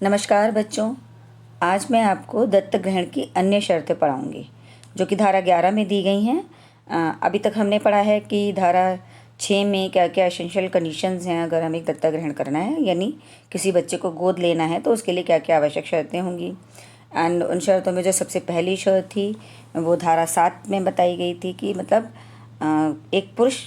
नमस्कार बच्चों, आज मैं आपको दत्तक ग्रहण की अन्य शर्तें पढ़ाऊंगी जो कि धारा 11 में दी गई हैं। अभी तक हमने पढ़ा है कि धारा 6 में क्या क्या एसेंशियल कंडीशंस हैं अगर हमें दत्तक ग्रहण करना है, यानी किसी बच्चे को गोद लेना है तो उसके लिए क्या क्या आवश्यक शर्तें होंगी। एंड उन शर्तों में जो सबसे पहली शर्त थी वो धारा 7 में बताई गई थी कि मतलब एक पुरुष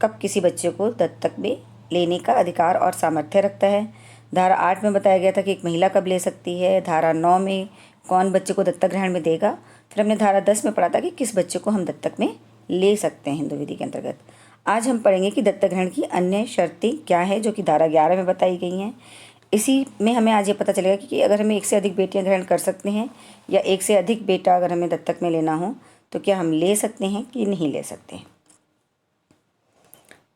कब किसी बच्चे को दत्तक में लेने का अधिकार और सामर्थ्य रखता है। धारा 8 में बताया गया था कि एक महिला कब ले सकती है। धारा 9 में कौन बच्चे को दत्तक ग्रहण में देगा। फिर हमने धारा 10 में पढ़ा था कि किस बच्चे को हम दत्तक में ले सकते हैं हिंदू विधि के अंतर्गत। आज हम पढ़ेंगे कि दत्तक ग्रहण की अन्य शर्तें क्या है जो कि धारा 11 में बताई गई हैं। इसी में हमें आज ये पता चलेगा कि अगर हमें एक से अधिक बेटियां ग्रहण कर सकते हैं या एक से अधिक बेटा अगर हमें दत्तक में लेना हो तो क्या हम ले सकते हैं कि नहीं ले सकते हैं।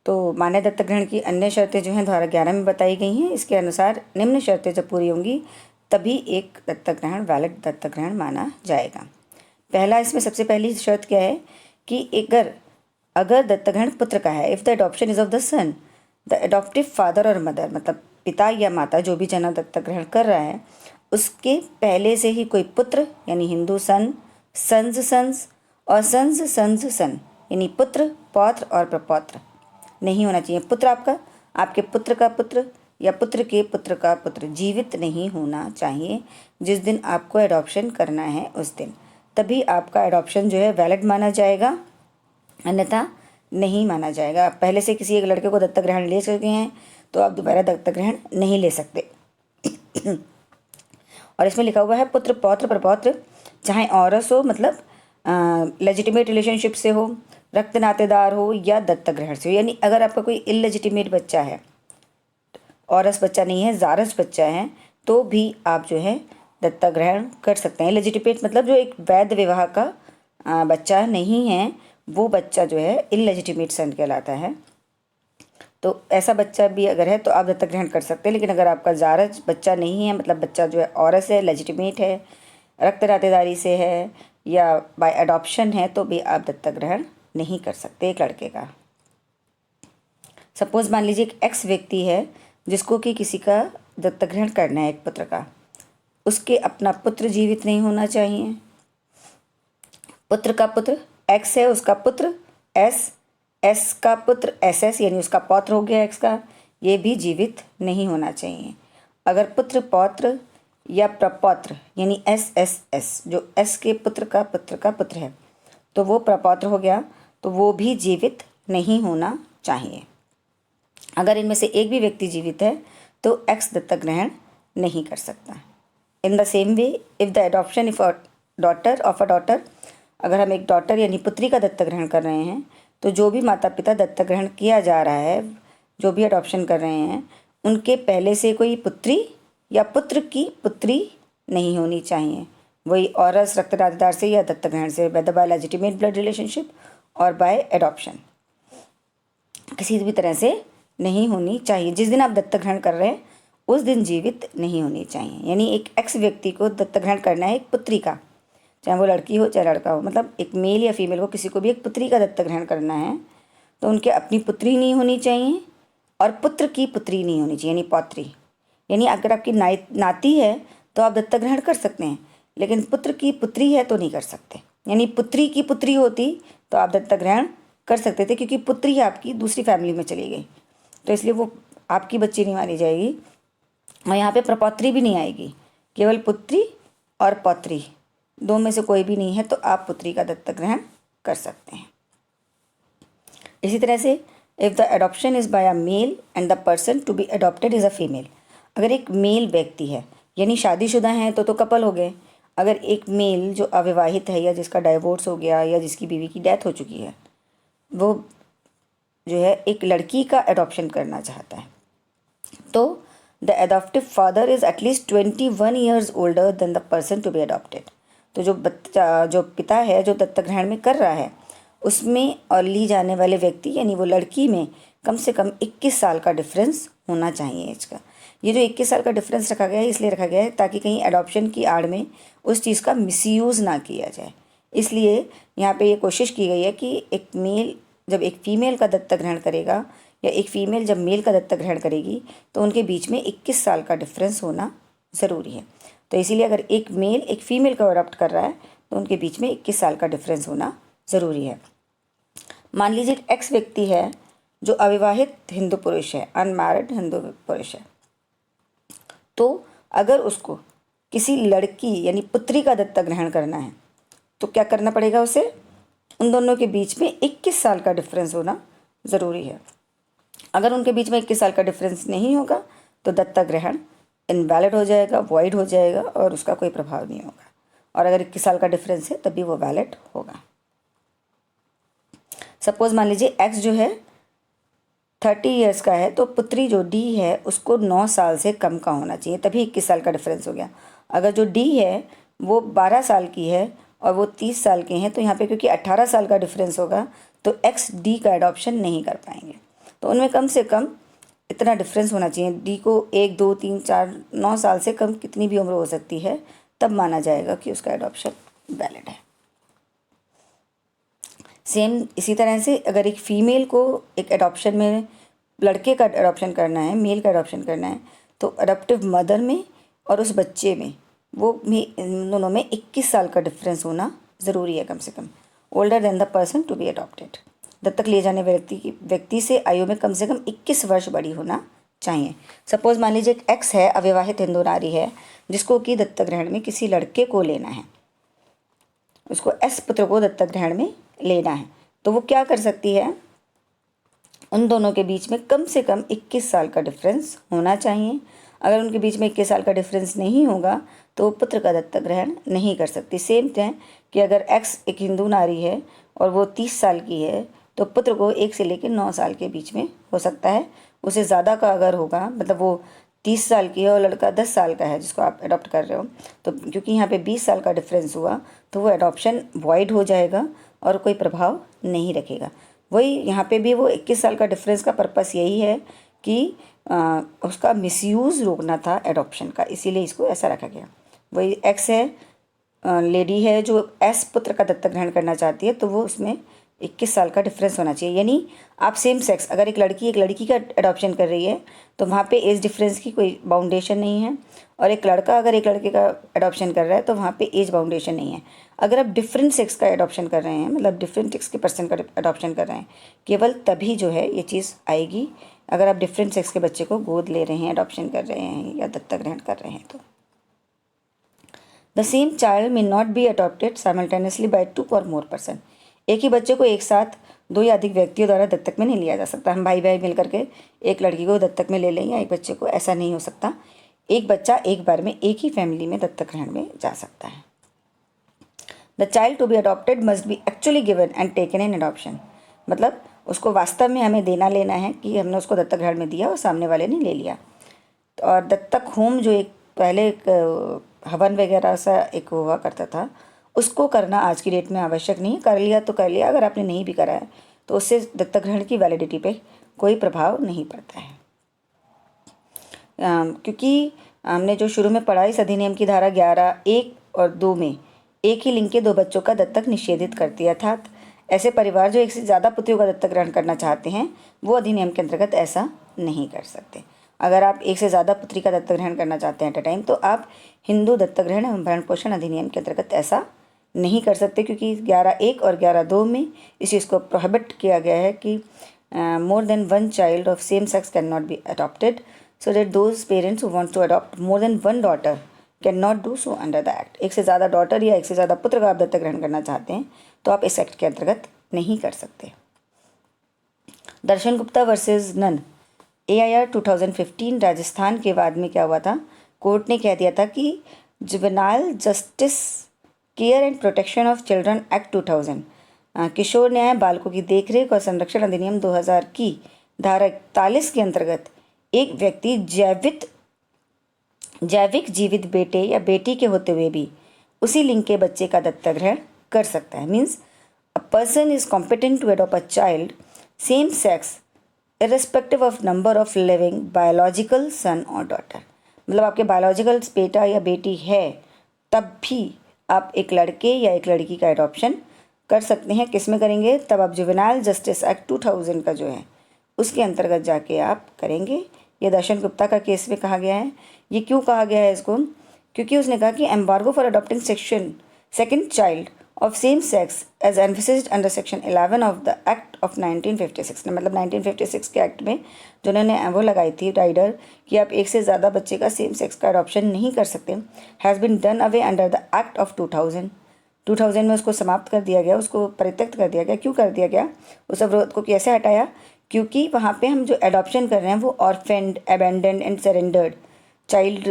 तो मान्य दत्तक ग्रहण की अन्य शर्तें जो हैं धारा 11 में बताई गई हैं। इसके अनुसार निम्न शर्तें जब पूरी होंगी तभी एक दत्तक ग्रहण वैलिड दत्तक ग्रहण माना जाएगा। पहला, इसमें सबसे पहली शर्त क्या है कि अगर दत्तक ग्रहण पुत्र का है, if the adoption is of the son, the adoptive father और मदर, मतलब पिता या माता जो भी जना दत्तक ग्रहण कर रहा है उसके पहले से ही कोई पुत्र यानी हिंदू सन, सन्स सन्स और सन्स सन्स सन यानी पुत्र, पौत्र और प्रपौत्र नहीं होना चाहिए। पुत्र आपके पुत्र का पुत्र या पुत्र के पुत्र का पुत्र जीवित नहीं होना चाहिए जिस दिन आपको एडॉप्शन करना है उस दिन, तभी आपका एडॉप्शन जो है वैलिड माना जाएगा, अन्यथा नहीं माना जाएगा। आप पहले से किसी एक लड़के को दत्तक ग्रहण ले चुके हैं तो आप दोबारा दत्तक ग्रहण नहीं ले सकते। और इसमें लिखा हुआ है पुत्र, पौत्र, प्रपौत्र चाहे औरस हो, मतलब लेजिटिमेट रिलेशनशिप से हो, रक्त नातेदार हो या दत्तक ग्रहण से हो। यानी अगर आपका कोई इललेजिटिमेट बच्चा है, औरस बच्चा नहीं है, जारस बच्चा है, तो भी आप जो है दत्तक ग्रहण कर सकते हैं। इललेजिटिमेट मतलब जो एक वैध विवाह का बच्चा नहीं है, वो बच्चा जो है इललेजिटिमेट सन कहलाता है। तो ऐसा बच्चा भी अगर है तो आप दत्तक ग्रहण कर सकते हैं। लेकिन अगर आपका जारज बच्चा नहीं है, मतलब बच्चा जो है औरस है, लेजिटिमेट है, रक्त नातेदारी से है या बाय अडॉप्शन है, तो भी आप दत्तक ग्रहण नहीं कर सकते एक लड़के का। सपोज मान लीजिए एक एक्स व्यक्ति है जिसको कि किसी का दत्तक ग्रहण करना है एक पुत्र का, उसके अपना पुत्र जीवित नहीं होना चाहिए। पुत्र का पुत्र एक्स है, उसका पुत्र एस, एस का पुत्र एस एस यानी उसका पौत्र हो गया एक्स का, ये भी जीवित नहीं होना चाहिए। अगर पुत्र, पौत्र या प्रपौत्र यानी एस एस एस, जो एस के पुत्र का पुत्र है तो वो प्रपौत्र हो गया, तो वो भी जीवित नहीं होना चाहिए। अगर इनमें से एक भी व्यक्ति जीवित है तो एक्स दत्तक ग्रहण नहीं कर सकता। In the same way if the adoption if daughter of a daughter, अगर हम एक डॉटर यानी पुत्री का दत्तक ग्रहण कर रहे हैं तो जो भी माता पिता दत्तक ग्रहण किया जा रहा है, जो भी अडॉप्शन कर रहे हैं, उनके पहले से कोई पुत्री या पुत्र की पुत्री नहीं होनी चाहिए। वही औरस, रक्त नातेदार से या दत्तक ग्रहण से, whether by legitimate blood relationship और बाय एडॉप्शन, किसी भी तरह से नहीं होनी चाहिए। जिस दिन आप दत्तक ग्रहण कर रहे हैं उस दिन जीवित नहीं होनी चाहिए। यानी एक एक्स व्यक्ति को दत्तक ग्रहण करना है एक पुत्री का, चाहे वो लड़की हो चाहे लड़का हो, मतलब एक मेल या फीमेल को किसी को भी एक पुत्री का दत्तक ग्रहण करना है तो उनके अपनी पुत्री नहीं होनी चाहिए और पुत्र की पुत्री नहीं होनी चाहिए यानी पौत्री। यानी अगर आपकी नाती है तो आप दत्तक ग्रहण कर सकते हैं, लेकिन पुत्र की पुत्री है तो नहीं कर सकते। यानी पुत्री की पुत्री होती तो आप दत्तक ग्रहण कर सकते थे, क्योंकि पुत्री आपकी दूसरी फैमिली में चली गई तो इसलिए वो आपकी बच्ची नहीं मानी जाएगी। और यहाँ पे प्रपौत्री भी नहीं आएगी, केवल पुत्री और पौत्री, दो में से कोई भी नहीं है तो आप पुत्री का दत्तक ग्रहण कर सकते हैं। इसी तरह से if the adoption is by a male and the person to be adopted is a female, अगर एक मेल व्यक्ति है यानी शादीशुदा हैं तो कपल हो गए। अगर एक मेल जो अविवाहित है या जिसका डाइवोर्स हो गया या जिसकी बीवी की डेथ हो चुकी है, वो जो है एक लड़की का एडॉप्शन करना चाहता है, तो the adoptive father is at least 21 years older than the person to be adopted. तो जो पिता है जो दत्तक ग्रहण में कर रहा है उसमें और ली जाने वाले व्यक्ति यानी वो लड़की में कम से कम 21 साल का डिफरेंस होना चाहिए एज का। ये जो 21 साल का डिफरेंस रखा गया है इसलिए रखा गया है ताकि कहीं एडॉप्शन की आड़ में उस चीज़ का मिसयूज़ ना किया जाए। इसलिए यहाँ पे ये कोशिश की गई है कि एक मेल जब एक फ़ीमेल का दत्तक ग्रहण करेगा या एक फ़ीमेल जब मेल का दत्तक ग्रहण करेगी तो उनके बीच में 21 साल का डिफरेंस होना ज़रूरी है। तो इसीलिए अगर एक मेल एक फीमेल को अडॉप्ट कर रहा है तो उनके बीच में 21 साल का डिफरेंस होना ज़रूरी है। मान लीजिए एक्स व्यक्ति है जो अविवाहित हिंदू पुरुष है, अनमैरिड हिंदू पुरुष है, तो अगर उसको किसी लड़की यानी पुत्री का दत्तक ग्रहण करना है तो क्या करना पड़ेगा उसे? उन दोनों के बीच में 21 साल का डिफरेंस होना ज़रूरी है। अगर उनके बीच में 21 साल का डिफरेंस नहीं होगा तो दत्तक ग्रहण इनवैलिड हो जाएगा, वॉइड हो जाएगा और उसका कोई प्रभाव नहीं होगा। और अगर 21 साल का डिफरेंस है तभी वो वैलिड होगा। सपोज मान लीजिए एक्स जो है 30 ईयर्स का है, तो पुत्री जो डी है उसको 9 साल से कम का होना चाहिए, तभी 21 साल का डिफरेंस हो गया। अगर जो डी है वो 12 साल की है और वो 30 साल के हैं, तो यहाँ पे क्योंकि 18 साल का डिफरेंस होगा तो एक्स डी का एडॉप्शन नहीं कर पाएंगे। तो उनमें कम से कम इतना डिफरेंस होना चाहिए, डी को 1 2 3 4 9 साल से कम कितनी भी उम्र हो सकती है, तब माना जाएगा कि उसका एडॉप्शन वैलिड है। सेम इसी तरह से अगर एक फ़ीमेल को एक एडॉप्शन में लड़के का एडॉप्शन करना है, मेल का एडॉप्शन करना है, तो अडॉप्टिव मदर में और उस बच्चे में वो भी इन दोनों में 21 साल का डिफरेंस होना ज़रूरी है, कम से कम older than the person to be adopted. दत्तक लिए जाने व्यक्ति से आयु में कम से कम 21 वर्ष बड़ी होना चाहिए। सपोज मान लीजिए एक एक्स है, अविवाहित हिंदू नारी है, जिसको कि दत्तक ग्रहण में किसी लड़के को लेना है, उसको एस पुत्र को दत्तक ग्रहण में लेना है, तो वो क्या कर सकती है? उन दोनों के बीच में कम से कम 21 साल का डिफरेंस होना चाहिए। अगर उनके बीच में 21 साल का डिफरेंस नहीं होगा तो वो पुत्र का दत्तक ग्रहण नहीं कर सकती। सेम है कि अगर एक्स एक हिंदू नारी है और वो 30 साल की है तो पुत्र को 1 से लेकर 9 साल के बीच में हो सकता है। उससे ज़्यादा का अगर होगा, मतलब वो 30 साल की है और लड़का 10 साल का है जिसको आप अडॉप्ट कर रहे हो, तो क्योंकि यहाँ पे 20 साल का डिफरेंस हुआ तो वो एडॉप्शन वॉइड हो जाएगा और कोई प्रभाव नहीं रखेगा। वही यहाँ पे भी वो 21 साल का डिफरेंस का पर्पस यही है कि उसका मिसयूज़ रोकना था एडॉप्शन का, इसीलिए इसको ऐसा रखा गया। वही एक्स है, लेडी है जो एस पुत्र का दत्तक ग्रहण करना चाहती है, तो वो उसमें 21 साल का डिफरेंस होना चाहिए। यानी आप सेम सेक्स, अगर एक लड़की का एडॉप्शन कर रही है तो वहाँ पे एज डिफरेंस की कोई बाउंडेशन नहीं है, और एक लड़का अगर एक लड़के का एडॉप्शन कर रहा है तो वहाँ पे एज बाउंडेशन नहीं है। अगर आप डिफरेंट सेक्स का एडॉप्शन कर रहे हैं, मतलब डिफरेंट सेक्स के पर्सन का एडॉप्शन कर रहे हैं, केवल तभी जो है ये चीज़ आएगी अगर आप डिफरेंट सेक्स के बच्चे को गोद ले रहे हैं, एडॉप्शन कर रहे हैं या दत्तक ग्रहण कर रहे हैं। तो the same child may not be adopted simultaneously by 2 और मोर पर्सन। एक ही बच्चे को एक साथ 2 या अधिक व्यक्तियों द्वारा दत्तक में नहीं लिया जा सकता। हम भाई भाई मिलकर के एक लड़की को दत्तक में ले लें या एक बच्चे को, ऐसा नहीं हो सकता। एक बच्चा एक बार में एक ही फैमिली में दत्तक ग्रहण में जा सकता है। The child to be adopted must be actually given and taken in adoption. मतलब उसको वास्तव में हमें देना लेना है कि हमने उसको दत्तक ग्रहण में दिया और सामने वाले ने ले लिया। और दत्तक होम जो एक पहले एक हवन वगैरह सा एक हुआ करता था, उसको करना आज की डेट में आवश्यक नहीं है। कर लिया तो कर लिया, अगर आपने नहीं भी करा है तो उससे दत्तक ग्रहण की वैलिडिटी पे कोई प्रभाव नहीं पड़ता है। क्योंकि हमने जो शुरू में पढ़ा, इस अधिनियम की धारा 11(1) और 2 में एक ही लिंग के 2 बच्चों का दत्तक निषेधित करती है। अर्थात ऐसे परिवार जो एक से ज़्यादा पुत्रियों का दत्तक ग्रहण करना चाहते हैं वो अधिनियम के अंतर्गत ऐसा नहीं कर सकते। अगर आप एक से ज़्यादा पुत्री का दत्तक ग्रहण करना चाहते हैं एट अ टाइम, तो आप हिंदू दत्तक ग्रहण एवं भरण पोषण अधिनियम के अंतर्गत ऐसा नहीं कर सकते, क्योंकि 11(1) और 11(2) में इस चीज़ को प्रोहिबिट किया गया है कि more than 1 child of same sex can not be adopted, so that those parents who want to adopt more than 1 daughter cannot do so under the act। एक से ज़्यादा डॉटर या एक से ज़्यादा पुत्र का आप दत्तक ग्रहण करना चाहते हैं तो आप इस एक्ट के अंतर्गत नहीं कर सकते। दर्शन गुप्ता वर्सेस नन AIR 2015 राजस्थान के वाद में क्या हुआ था? कोर्ट ने कह दिया था कि juvenile justice care and protection of children act 2000 किशोर न्याय बालकों की देखरेख और संरक्षण अधिनियम 2000 की धारा 41 के अंतर्गत एक व्यक्ति जैविक जीवित बेटे या बेटी के होते हुए भी उसी लिंग के बच्चे का दत्तक ग्रहण कर सकता है। Means a person is competent to adopt a child same sex irrespective of number of living biological son और डॉटर। मतलब आपके बायोलॉजिकल बेटा या बेटी है तब भी आप एक लड़के या एक लड़की का एडॉप्शन कर सकते हैं। किस में करेंगे? तब आप जुवेनाइल जस्टिस एक्ट 2000 का जो है उसके अंतर्गत जाके आप करेंगे। ये दर्शन गुप्ता का केस में कहा गया है ये क्यों कहा गया है इसको? क्योंकि उसने कहा कि embargo for adopting second child of same sex as emphasised under section 11 of the act of 1956 ने, मतलब 1956 के एक्ट में जो उन्होंने वो लगाई थी राइडर कि आप एक से ज़्यादा बच्चे का सेम सेक्स का अडॉप्शन नहीं कर सकते, has been done away under the act of 2000 में उसको समाप्त कर दिया गया, उसको परित्यक्त कर दिया गया। क्यों कर दिया गया? उस अवरोध को कैसे हटाया? क्योंकि वहाँ पे हम जो एडॉप्शन कर रहे हैं वो orphaned, abandoned and surrendered child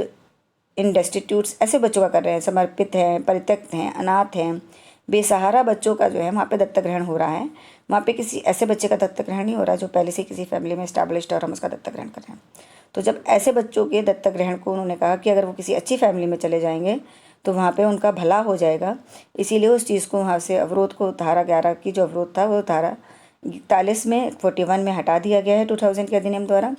in डेस्टिट्यूट्स ऐसे बच्चों का कर रहे हैं, समर्पित हैं, परित्यक्त हैं, अनाथ हैं, बेसहारा बच्चों का जो है वहाँ पे दत्तक ग्रहण हो रहा है। वहाँ पे किसी ऐसे बच्चे का दत्तक ग्रहण नहीं हो रहा जो पहले से किसी फैमिली में इस्टेब्लिश्ड है और हम उसका दत्तक ग्रहण कर रहे हैं। तो जब ऐसे बच्चों के दत्तक ग्रहण को उन्होंने कहा कि अगर वो किसी अच्छी फैमिली में चले जाएंगे तो वहाँ पे उनका भला हो जाएगा, इसीलिए उस चीज़ को वहाँ से अवरोध को धारा 11 की जो अवरोध था वो धारा 41 में 41 में हटा दिया गया है 2000 के अधिनियम द्वारा,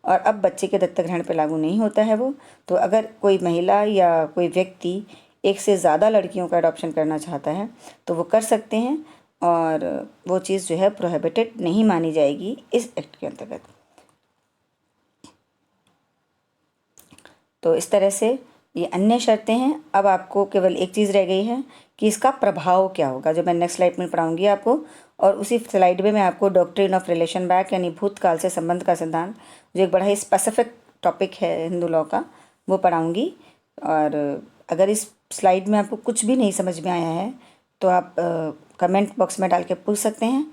और अब बच्चे के दत्तक ग्रहण पर लागू नहीं होता है वो। तो अगर कोई महिला या कोई व्यक्ति एक से ज़्यादा लड़कियों का अडॉप्शन करना चाहता है तो वो कर सकते हैं और वो चीज़ जो है प्रोहिबिटेड नहीं मानी जाएगी इस एक्ट के अंतर्गत। तो इस तरह से ये अन्य शर्तें हैं। अब आपको केवल एक चीज़ रह गई है कि इसका प्रभाव क्या होगा, जो मैं नेक्स्ट स्लाइड में पढ़ाऊंगी आपको, और उसी स्लाइड में मैं आपको डॉक्ट्रिन ऑफ रिलेशन बैक यानी भूतकाल से संबंध का सिद्धांत, जो एक बड़ा ही स्पेसिफिक टॉपिक है हिंदू लॉ का, वो पढ़ाऊंगी। और अगर इस स्लाइड में आपको कुछ भी नहीं समझ में आया है तो आप कमेंट बॉक्स में डाल के पूछ सकते हैं।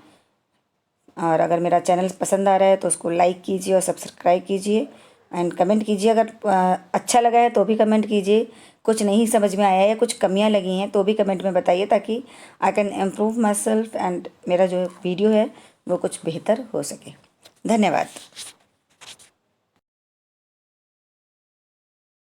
और अगर मेरा चैनल पसंद आ रहा है तो उसको लाइक कीजिए और सब्सक्राइब कीजिए एंड कमेंट कीजिए। अगर अच्छा लगा है तो भी कमेंट कीजिए, कुछ नहीं समझ में आया है या कुछ कमियां लगी हैं तो भी कमेंट में बताइए, ताकि I can improve my self and मेरा जो वीडियो है वो कुछ बेहतर हो सके। धन्यवाद।